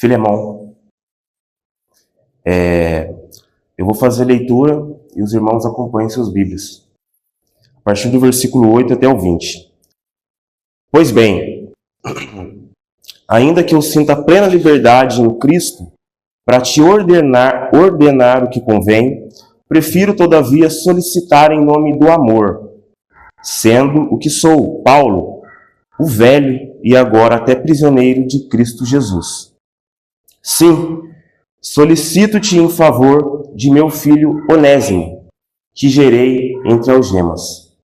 Filemão. Eu vou fazer a leitura e os irmãos acompanhem seus Bíblias. A partir do versículo 8 até o 20. Pois bem, ainda que eu sinta plena liberdade em Cristo para te ordenar o que convém, prefiro, todavia, solicitar em nome do amor, sendo o que sou, Paulo, o velho e agora até prisioneiro de Cristo Jesus. Sim, solicito-te em favor de meu filho Onésimo, que gerei entre algemas.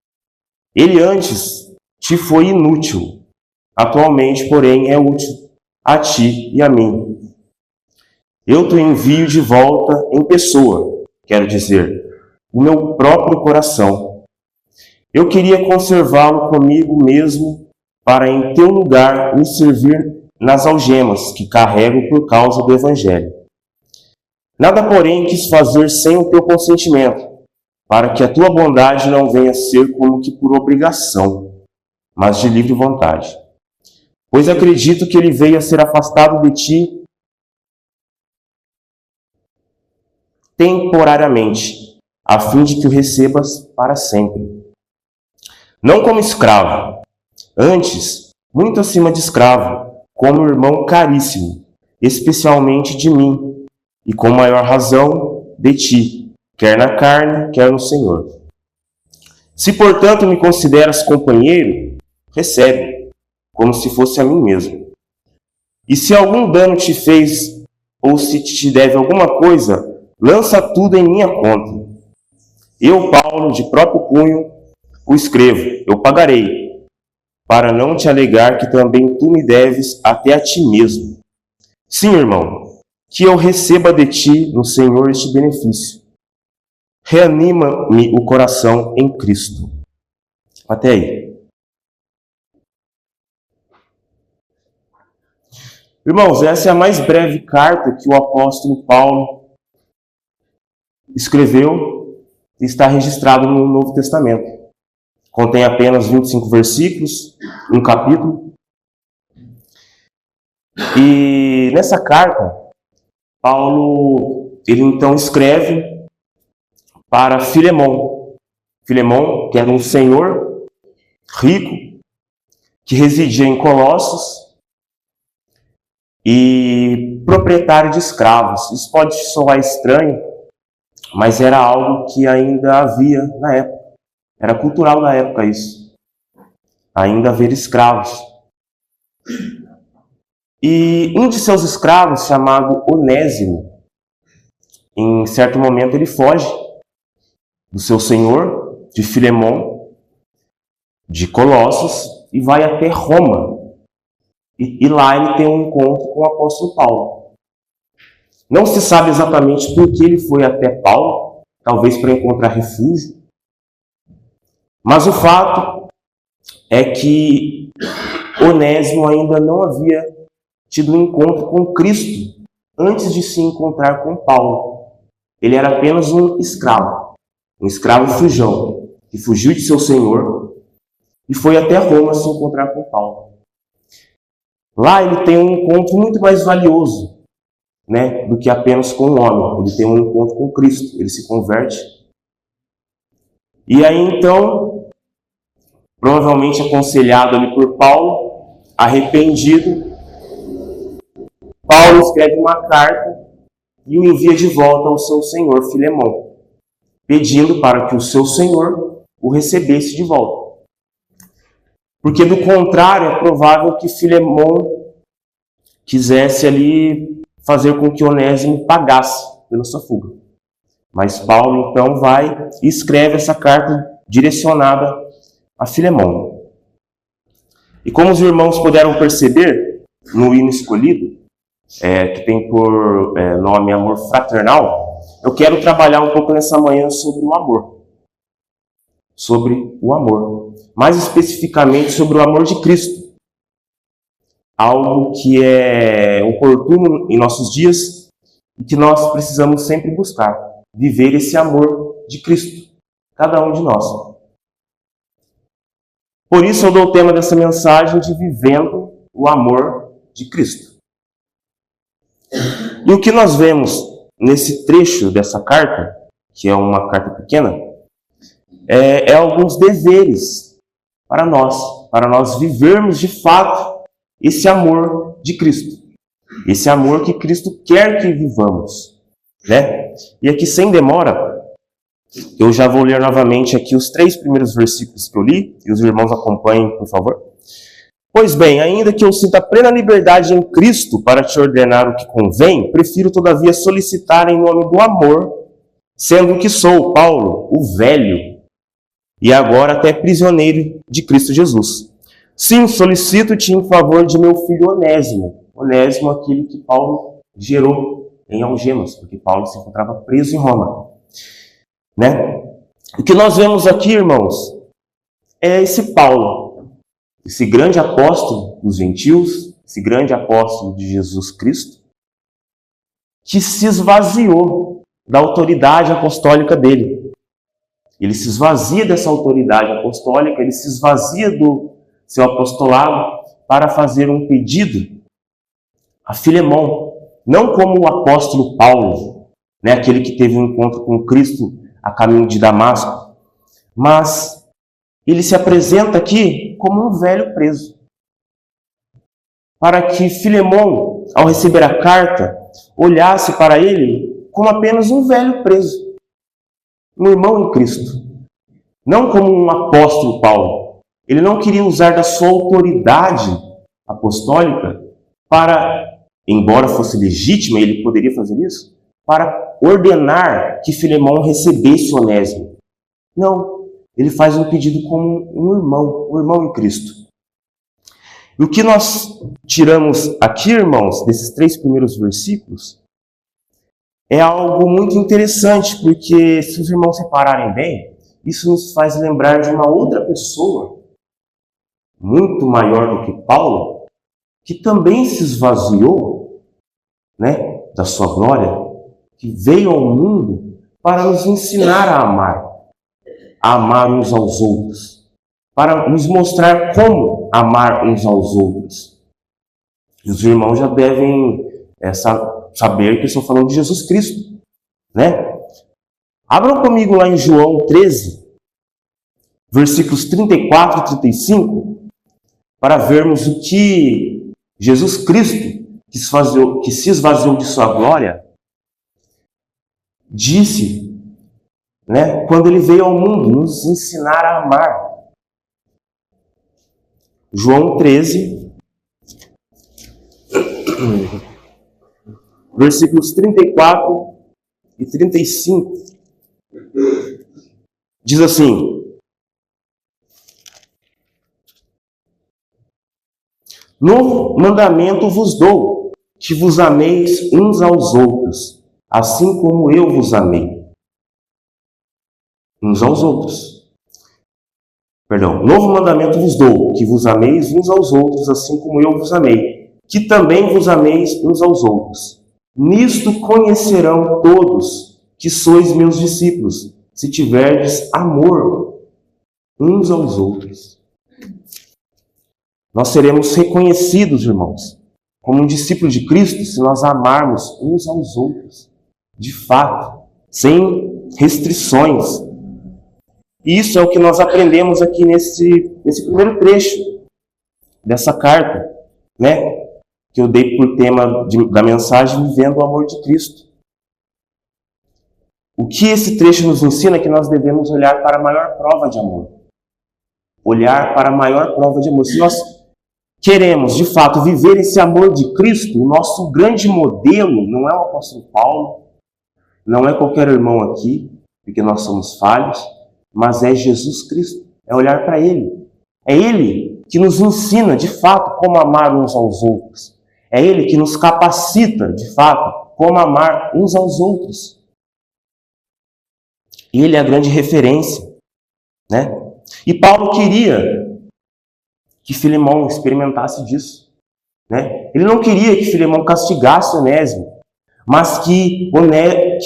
Ele antes te foi inútil, atualmente, porém, é útil a ti e a mim. Eu te envio de volta em pessoa, quero dizer, o meu próprio coração. Eu queria conservá-lo comigo mesmo para em teu lugar me servir nas algemas que carrego por causa do Evangelho. Nada, porém, quis fazer sem o teu consentimento, para que a tua bondade não venha a ser como que por obrigação, mas de livre vontade. Pois acredito que ele veio a ser afastado de ti temporariamente, a fim de que o recebas para sempre. Não como escravo, antes, muito acima de escravo, como irmão caríssimo, especialmente de mim, e com maior razão de ti, quer na carne, quer no Senhor. Se, portanto, me consideras companheiro, recebe, como se fosse a mim mesmo. E se algum dano te fez, ou se te deve alguma coisa, lança tudo em minha conta. Eu, Paulo, de próprio punho, o escrevo, eu pagarei, para não te alegar que também tu me deves até a ti mesmo. Sim, irmão, que eu receba de ti no Senhor este benefício. Reanima-me o coração em Cristo. Até aí. Irmãos, essa é a mais breve carta que o apóstolo Paulo escreveu e está registrado no Novo Testamento. Contém apenas 25 versículos, um capítulo. E nessa carta, Paulo, ele então escreve para Filemão. Filemão, que era um senhor rico, que residia em Colossos e proprietário de escravos. Isso pode soar estranho, mas era algo que ainda havia na época. Era cultural na época isso. Ainda haver escravos. E um de seus escravos, chamado Onésimo, em certo momento ele foge do seu senhor, de Filemão, de Colossos, e vai até Roma. E lá ele tem um encontro com o apóstolo Paulo. Não se sabe exatamente por que ele foi até Paulo, talvez para encontrar refúgio. Mas o fato é que Onésimo ainda não havia tido um encontro com Cristo antes de se encontrar com Paulo. Ele era apenas um escravo fujão, que fugiu de seu senhor e foi até Roma se encontrar com Paulo. Lá ele tem um encontro muito mais valioso, do que apenas com um homem. Ele tem um encontro com Cristo, ele se converte. E aí então, provavelmente aconselhado ali por Paulo, arrependido, Paulo escreve uma carta e o envia de volta ao seu senhor Filemão, pedindo para que o seu senhor o recebesse de volta. Porque, do contrário, é provável que Filemão quisesse ali fazer com que Onésimo pagasse pela sua fuga. Mas Paulo, então, vai e escreve essa carta direcionada a Filemão. E como os irmãos puderam perceber, no hino escolhido, que tem por nome Amor Fraternal, eu quero trabalhar um pouco nessa manhã sobre o amor. Sobre o amor. Mais especificamente sobre o amor de Cristo. Algo que é oportuno em nossos dias e que nós precisamos sempre buscar. Viver esse amor de Cristo. Cada um de nós. Por isso eu dou o tema dessa mensagem de vivendo o amor de Cristo. E o que nós vemos nesse trecho dessa carta, que é uma carta pequena, é alguns deveres para nós vivermos de fato esse amor de Cristo. Esse amor que Cristo quer que vivamos, né? E aqui, sem demora, eu já vou ler novamente aqui os 3 primeiros versículos que eu li, e os irmãos acompanhem, por favor. Pois bem, ainda que eu sinta plena liberdade em Cristo para te ordenar o que convém, prefiro todavia solicitar em nome do amor, sendo que sou, Paulo, o velho, e agora até prisioneiro de Cristo Jesus. Sim, solicito-te em favor de meu filho Onésimo. Onésimo, aquele que Paulo gerou em algemas, porque Paulo se encontrava preso em Roma. Né? O que nós vemos aqui, irmãos, é esse Paulo, esse grande apóstolo dos gentios, esse grande apóstolo de Jesus Cristo, que se esvaziou da autoridade apostólica dele. Ele se esvazia dessa autoridade apostólica, ele se esvazia do seu apostolado para fazer um pedido a Filemão, não como o apóstolo Paulo, né, aquele que teve um encontro com Cristo a caminho de Damasco, mas ele se apresenta aqui como um velho preso, para que Filemão, ao receber a carta, olhasse para ele como apenas um velho preso, um irmão em Cristo, não como um apóstolo Paulo. Ele não queria usar da sua autoridade apostólica para, embora fosse legítima, ele poderia fazer isso, para ordenar que Filemão recebesse Onésimo. Não, ele faz um pedido como um irmão em Cristo. E o que nós tiramos aqui, irmãos, desses 3 primeiros versículos, é algo muito interessante, porque se os irmãos repararem bem, isso nos faz lembrar de uma outra pessoa, muito maior do que Paulo, que também se esvaziou, né, da sua glória, que veio ao mundo para nos ensinar a amar uns aos outros, para nos mostrar como amar uns aos outros. E os irmãos já devem saber que eu estou falando de Jesus Cristo, né? Abram comigo lá em João 13, versículos 34 e 35, para vermos o que Jesus Cristo, que se esvaziou de sua glória, disse, né, quando ele veio ao mundo nos ensinar a amar. João 13, versículos 34 e 35, diz assim: Novo mandamento vos dou, que vos ameis uns aos outros, assim como eu vos amei. Uns aos outros. Perdão. Novo mandamento vos dou, que vos ameis uns aos outros, assim como eu vos amei. Que também vos ameis uns aos outros. Nisto conhecerão todos que sois meus discípulos, se tiverdes amor uns aos outros. Nós seremos reconhecidos, irmãos, como um discípulo de Cristo, se nós amarmos uns aos outros, de fato, sem restrições. E isso é o que nós aprendemos aqui nesse primeiro trecho dessa carta, né? Que eu dei por tema da mensagem, Vivendo o Amor de Cristo. O que esse trecho nos ensina é que nós devemos olhar para a maior prova de amor. Olhar para a maior prova de amor. Se nós queremos, de fato, viver esse amor de Cristo, o nosso grande modelo não é o apóstolo Paulo, não é qualquer irmão aqui, porque nós somos falhos, mas é Jesus Cristo. É olhar para Ele. É Ele que nos ensina, de fato, como amar uns aos outros. É Ele que nos capacita, de fato, como amar uns aos outros. Ele é a grande referência, né? E Paulo queria que Filemão experimentasse disso, né? Ele não queria que Filemão castigasse Onésimo, mas que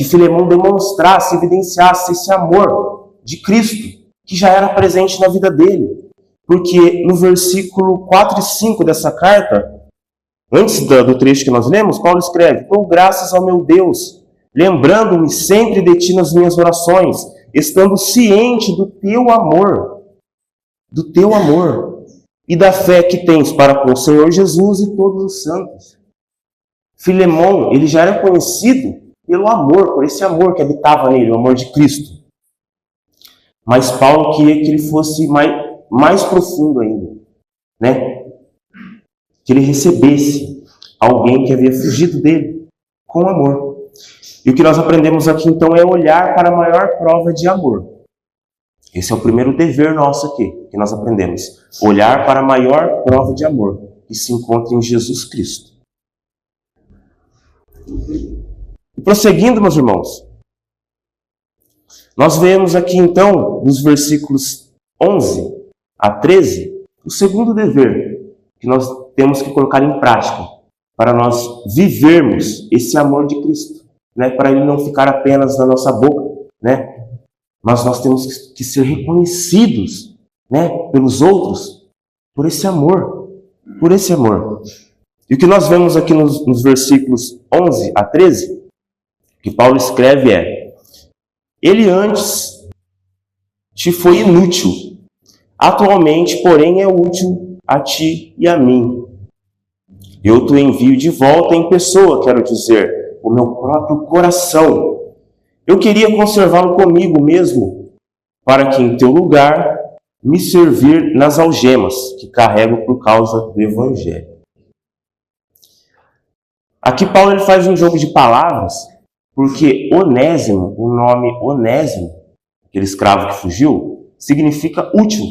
Filemão demonstrasse, evidenciasse esse amor de Cristo, que já era presente na vida dele. Porque no versículo 4 e 5 dessa carta, Antes do trecho que nós lemos, Paulo escreve: dou graças ao meu Deus, lembrando-me sempre de ti nas minhas orações, estando ciente do teu amor e da fé que tens para com o Senhor Jesus e todos os santos. Filemão, ele já era conhecido pelo amor, por esse amor que habitava nele, o amor de Cristo. Mas Paulo queria que ele fosse mais profundo ainda, né? Que ele recebesse alguém que havia fugido dele com amor. E o que nós aprendemos aqui então é olhar para a maior prova de amor. Esse é o primeiro dever nosso aqui, que nós aprendemos. Olhar para a maior prova de amor, que se encontra em Jesus Cristo. E prosseguindo, meus irmãos, nós vemos aqui então, nos versículos 11 a 13, o segundo dever que nós temos que colocar em prática para nós vivermos esse amor de Cristo, né? Para ele não ficar apenas na nossa boca, né? Mas nós temos que ser reconhecidos, né, pelos outros por esse amor, E o que nós vemos aqui nos versículos 11 a 13, que Paulo escreve é: ele antes te foi inútil, atualmente, porém, é útil a ti e a mim. Eu te envio de volta em pessoa, quero dizer, o meu próprio coração. Eu queria conservá-lo comigo mesmo, para que em teu lugar me servir nas algemas que carrego por causa do Evangelho. Aqui Paulo ele faz um jogo de palavras, porque Onésimo, o nome Onésimo, aquele escravo que fugiu, significa útil.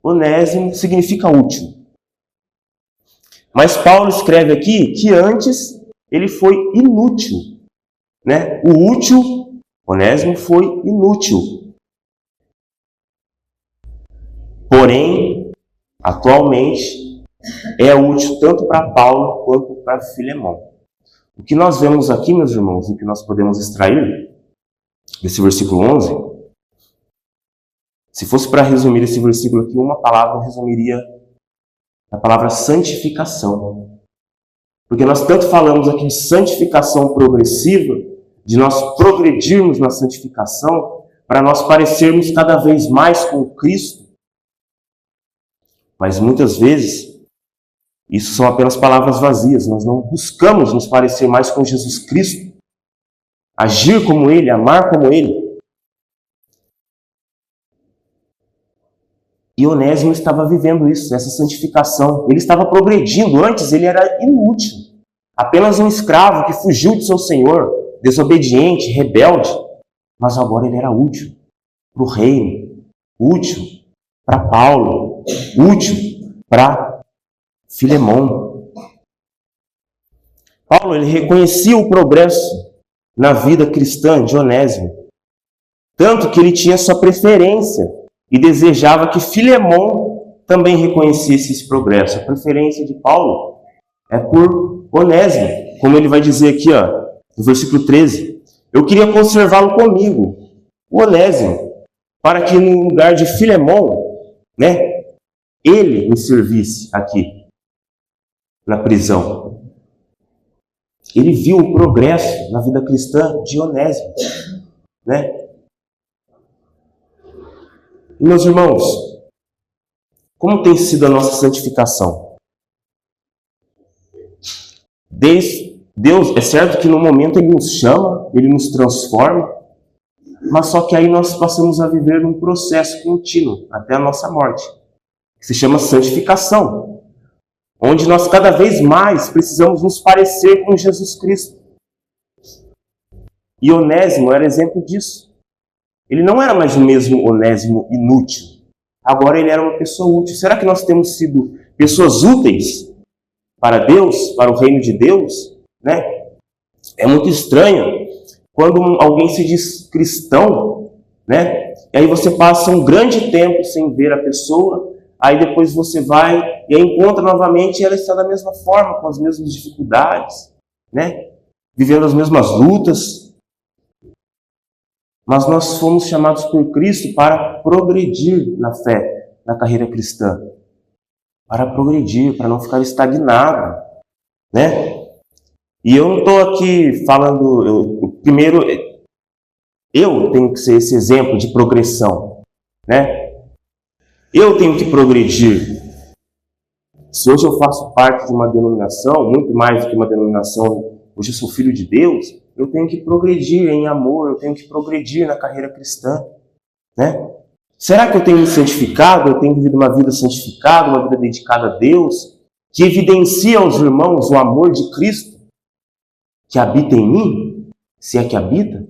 Onésimo significa útil. Mas Paulo escreve aqui que antes ele foi inútil, né? O útil, Onésimo, foi inútil. Porém, atualmente, é útil tanto para Paulo quanto para Filemão. O que nós vemos aqui, meus irmãos, o que nós podemos extrair desse versículo 11, se fosse para resumir esse versículo aqui, uma palavra resumiria a palavra santificação. Porque nós tanto falamos aqui de santificação progressiva, de nós progredirmos na santificação, para nós parecermos cada vez mais com Cristo. Mas muitas vezes, isso são apenas palavras vazias. Nós não buscamos nos parecer mais com Jesus Cristo, agir como Ele, amar como Ele. E Onésimo estava vivendo isso, essa santificação. Ele estava progredindo. Antes ele era inútil. Apenas um escravo que fugiu de seu senhor, desobediente, rebelde. Mas agora ele era útil para o reino, útil para Paulo, útil para Filemão. Paulo ele reconhecia o progresso na vida cristã de Onésimo. Tanto que ele tinha sua preferência e desejava que Filemão também reconhecesse esse progresso. A preferência de Paulo é por Onésimo, como ele vai dizer aqui, no versículo 13. Eu queria conservá-lo comigo, o Onésimo, para que no lugar de Filemão, né, ele me servisse aqui, na prisão. Ele viu o progresso na vida cristã de Onésimo, né? E, meus irmãos, como tem sido a nossa santificação? Deus, é certo que no momento Ele nos chama, Ele nos transforma, mas só que aí nós passamos a viver um processo contínuo, até a nossa morte, que se chama santificação, onde nós cada vez mais precisamos nos parecer com Jesus Cristo. E Onésimo era exemplo disso. Ele não era mais o mesmo Onésimo inútil. Agora ele era uma pessoa útil. Será que nós temos sido pessoas úteis para Deus, para o reino de Deus? Né? É muito estranho quando alguém se diz cristão, né? E aí você passa um grande tempo sem ver a pessoa, aí depois você vai e a encontra novamente e ela está da mesma forma, com as mesmas dificuldades, né? Vivendo as mesmas lutas. Mas nós fomos chamados por Cristo para progredir na fé, na carreira cristã. Para progredir, para não ficar estagnado, né? E eu não estou aqui falando... Primeiro, eu tenho que ser esse exemplo de progressão, né? Eu tenho que progredir. Se hoje eu faço parte de uma denominação, muito mais do que uma denominação, hoje eu sou filho de Deus, eu tenho que progredir em amor, eu tenho que progredir na carreira cristã, né? Será que eu tenho me santificado? Eu tenho vivido uma vida santificada, uma vida dedicada a Deus, que evidencia aos irmãos o amor de Cristo, que habita em mim, se é que habita?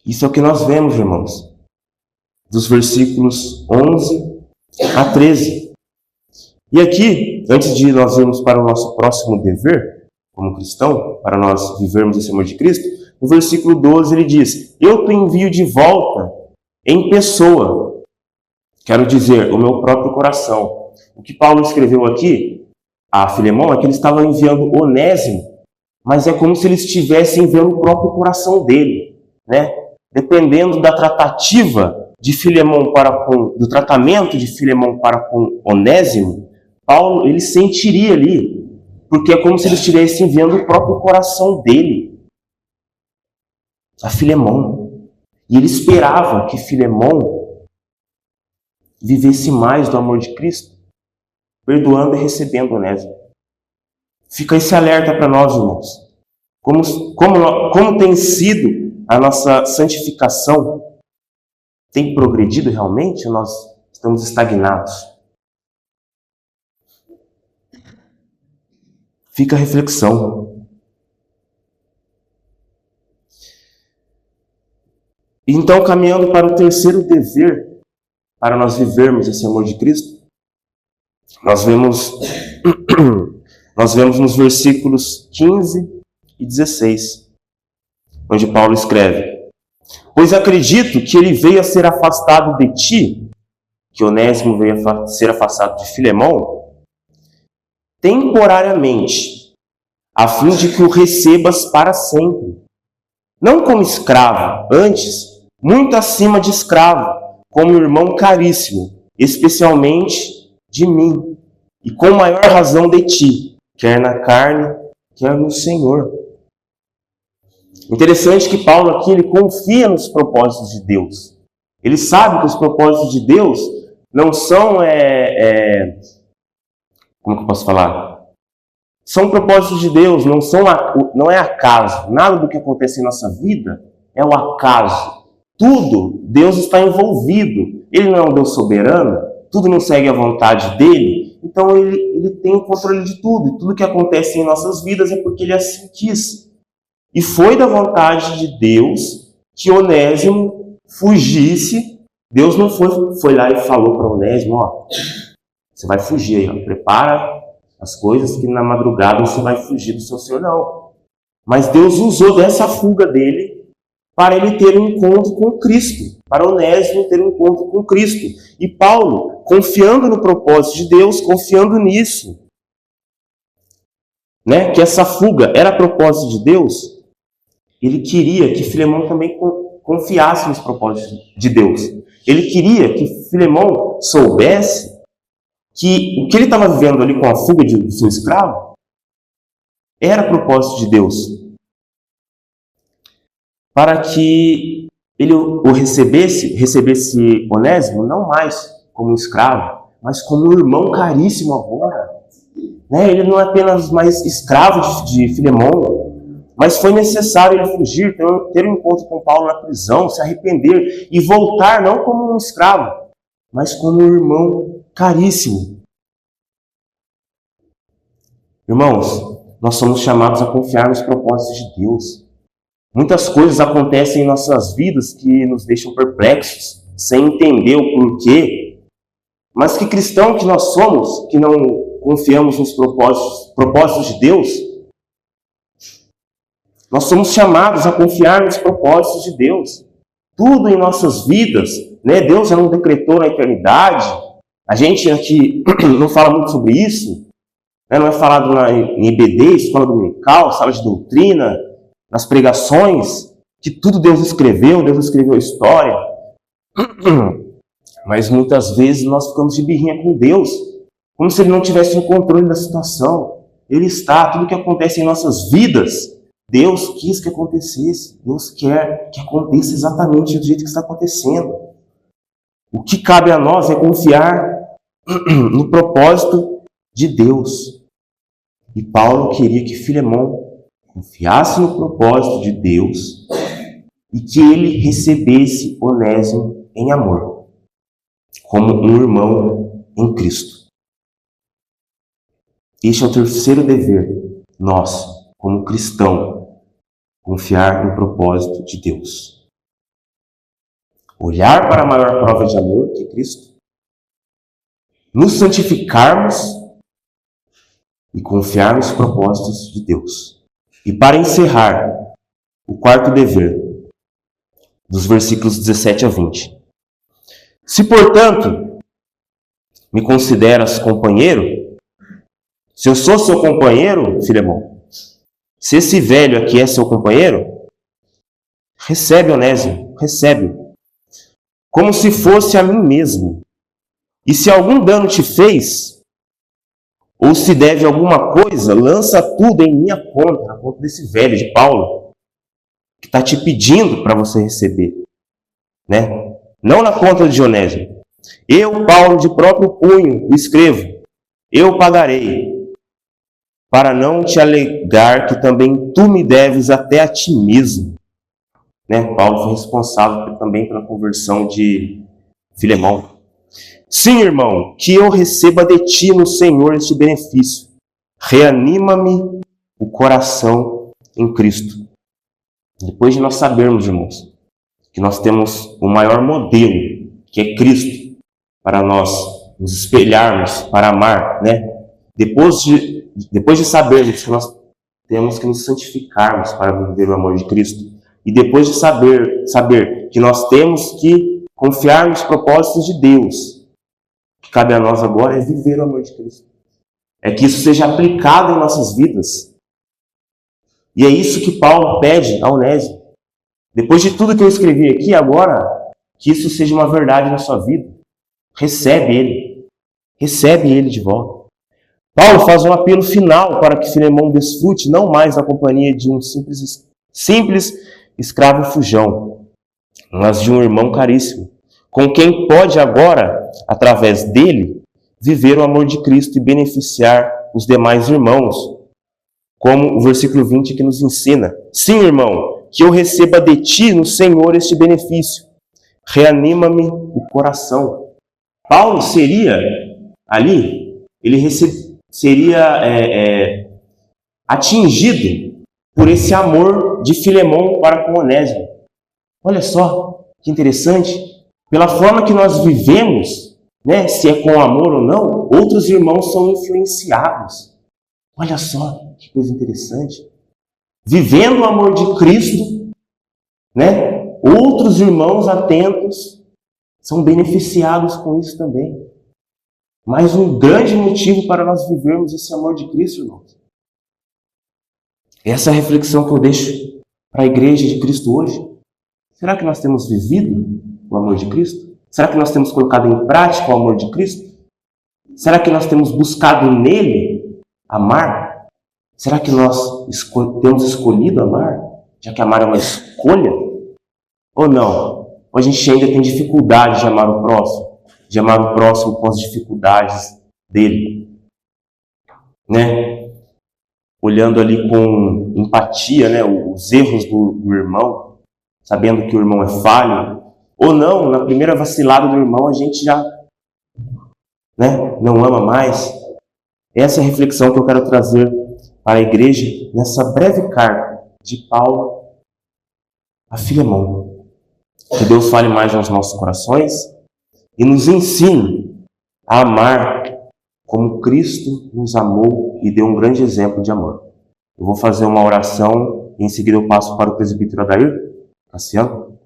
Isso é o que nós vemos, irmãos, dos versículos 11 a 13. E aqui, antes de nós irmos para o nosso próximo dever, como cristão, para nós vivermos esse amor de Cristo, no versículo 12 ele diz: eu te envio de volta em pessoa, quero dizer, o meu próprio coração. O que Paulo escreveu aqui a Filemão é que ele estava enviando Onésimo, mas é como se ele estivesse enviando o próprio coração dele, né? Dependendo da tratativa de Filemão do tratamento de Filemão para com Onésimo, Paulo ele sentiria ali, porque é como se ele estivesse enviando o próprio coração dele a Filemão. E ele esperava que Filemão vivesse mais do amor de Cristo, perdoando e recebendo Onésimo. Fica esse alerta para nós, irmãos. Como tem sido a nossa santificação? Tem progredido realmente ou nós estamos estagnados? Fica a reflexão. Então, caminhando para o terceiro dever, para nós vivermos esse amor de Cristo, nós vemos nos versículos 15 e 16, onde Paulo escreve: pois acredito que ele veio a ser afastado de ti, que Onésimo veio a ser afastado de Filemão, temporariamente, a fim de que o recebas para sempre. Não como escravo, antes, muito acima de escravo, como irmão caríssimo, especialmente de mim, e com maior razão de ti, quer na carne, quer no Senhor. Interessante que Paulo aqui ele confia nos propósitos de Deus. Ele sabe que os propósitos de Deus não são como que eu posso falar? São propósitos de Deus, não é acaso. Nada do que acontece em nossa vida é o acaso. Tudo, Deus está envolvido. Ele não é um Deus soberano, tudo não segue a vontade dele. Então ele tem o controle de tudo. E tudo que acontece em nossas vidas é porque ele assim quis. E foi da vontade de Deus que Onésimo fugisse. Deus não foi lá e falou para Onésimo: ó, você vai fugir aí, ó, prepara as coisas que na madrugada você vai fugir do seu Senhor. Não. Mas Deus usou dessa fuga dele para ele ter um encontro com Cristo, para Onésimo ter um encontro com Cristo. E Paulo, confiando no propósito de Deus, confiando nisso, né, que essa fuga era propósito de Deus, ele queria que Filemão também confiasse nos propósitos de Deus. Ele queria que Filemão soubesse que o que ele estava vivendo ali com a fuga do seu escravo era propósito de Deus, para que ele o recebesse Onésimo não mais como um escravo, mas como um irmão caríssimo agora. Né? Ele não é apenas mais escravo de Filemão, mas foi necessário ele fugir, ter um encontro com Paulo na prisão, se arrepender e voltar não como um escravo, mas como um irmão caríssimo. Irmãos, nós somos chamados a confiar nos propósitos de Deus. Muitas coisas acontecem em nossas vidas que nos deixam perplexos, sem entender o porquê. Mas que cristão que nós somos, que não confiamos nos propósitos de Deus? Nós somos chamados a confiar nos propósitos de Deus. Tudo em nossas vidas, né? Deus já não decretou na eternidade. A gente aqui não fala muito sobre isso, né? Não é falado em EBD, escola dominical, sala de doutrina, nas pregações, que tudo Deus escreveu a história. Mas muitas vezes nós ficamos de birrinha com Deus, como se ele não tivesse o controle da situação. Ele está, tudo que acontece em nossas vidas, Deus quis que acontecesse. Deus quer que aconteça exatamente do jeito que está acontecendo. O que cabe a nós é confiar no propósito de Deus. E Paulo queria que Filemão confiasse no propósito de Deus e que ele recebesse Onésimo em amor, como um irmão em Cristo. Este é o terceiro dever nosso, como cristão, confiar no propósito de Deus. Olhar para a maior prova de amor, que é Cristo, nos santificarmos e confiar nos propósitos de Deus. E para encerrar, o quarto dever, dos versículos 17 a 20. Se, portanto, me consideras companheiro, se eu sou seu companheiro, Filemão, se esse velho aqui é seu companheiro, recebe Onésimo, recebe-o, como se fosse a mim mesmo. E se algum dano te fez, ou se deve alguma coisa, lança tudo em minha conta, na conta desse velho, de Paulo, que está te pedindo para você receber. Né? Não na conta de Onésimo. Eu, Paulo, de próprio punho, o escrevo. Eu pagarei, para não te alegar que também tu me deves até a ti mesmo. Né? Paulo foi responsável também pela conversão de Filemão. Sim, irmão, que eu receba de ti no Senhor este benefício. Reanima-me o coração em Cristo. Depois de nós sabermos, irmãos, que nós temos o maior modelo, que é Cristo, para nós nos espelharmos, para amar, né? Depois de sabermos que nós temos que nos santificarmos para viver o amor de Cristo, e depois de saber que nós temos que confiar nos propósitos de Deus, o que cabe a nós agora é viver o amor de Cristo. É que isso seja aplicado em nossas vidas. E é isso que Paulo pede a Onésimo. Depois de tudo que eu escrevi aqui, agora, que isso seja uma verdade na sua vida. Recebe ele. Recebe ele de volta. Paulo faz um apelo final para que Filemão desfrute não mais a companhia de um simples escravo fujão, mas de um irmão caríssimo, com quem pode agora, através dele, viver o amor de Cristo e beneficiar os demais irmãos, como o versículo 20 que nos ensina. Sim, irmão, que eu receba de ti no Senhor este benefício. Reanima-me o coração. Paulo seria, ali, ele seria atingido por esse amor de Filemão para com Onésimo. Olha só, que interessante. Pela forma que nós vivemos, né, se é com amor ou não, outros irmãos são influenciados. Olha só, que coisa interessante. Vivendo o amor de Cristo, né, outros irmãos atentos são beneficiados com isso também. Mas um grande motivo para nós vivermos esse amor de Cristo, irmãos. Essa é a reflexão que eu deixo para a igreja de Cristo hoje. Será que nós temos vivido o amor de Cristo? Será que nós temos colocado em prática o amor de Cristo? Será que nós temos buscado nele amar? Será que nós temos escolhido amar? Já que amar é uma escolha? Ou não? Ou a gente ainda tem dificuldade de amar o próximo? De amar o próximo com as dificuldades dele? Né? Olhando ali com empatia, né, os erros do irmão, sabendo que o irmão é falho. Ou não, na primeira vacilada do irmão a gente já, né, não ama mais. Essa é a reflexão que eu quero trazer para a igreja nessa breve carta de Paulo a Filemão. Que Deus fale mais aos nossos corações e nos ensine a amar como Cristo nos amou e deu um grande exemplo de amor. Eu vou fazer uma oração e em seguida eu passo para o presbítero Adair Cassiano.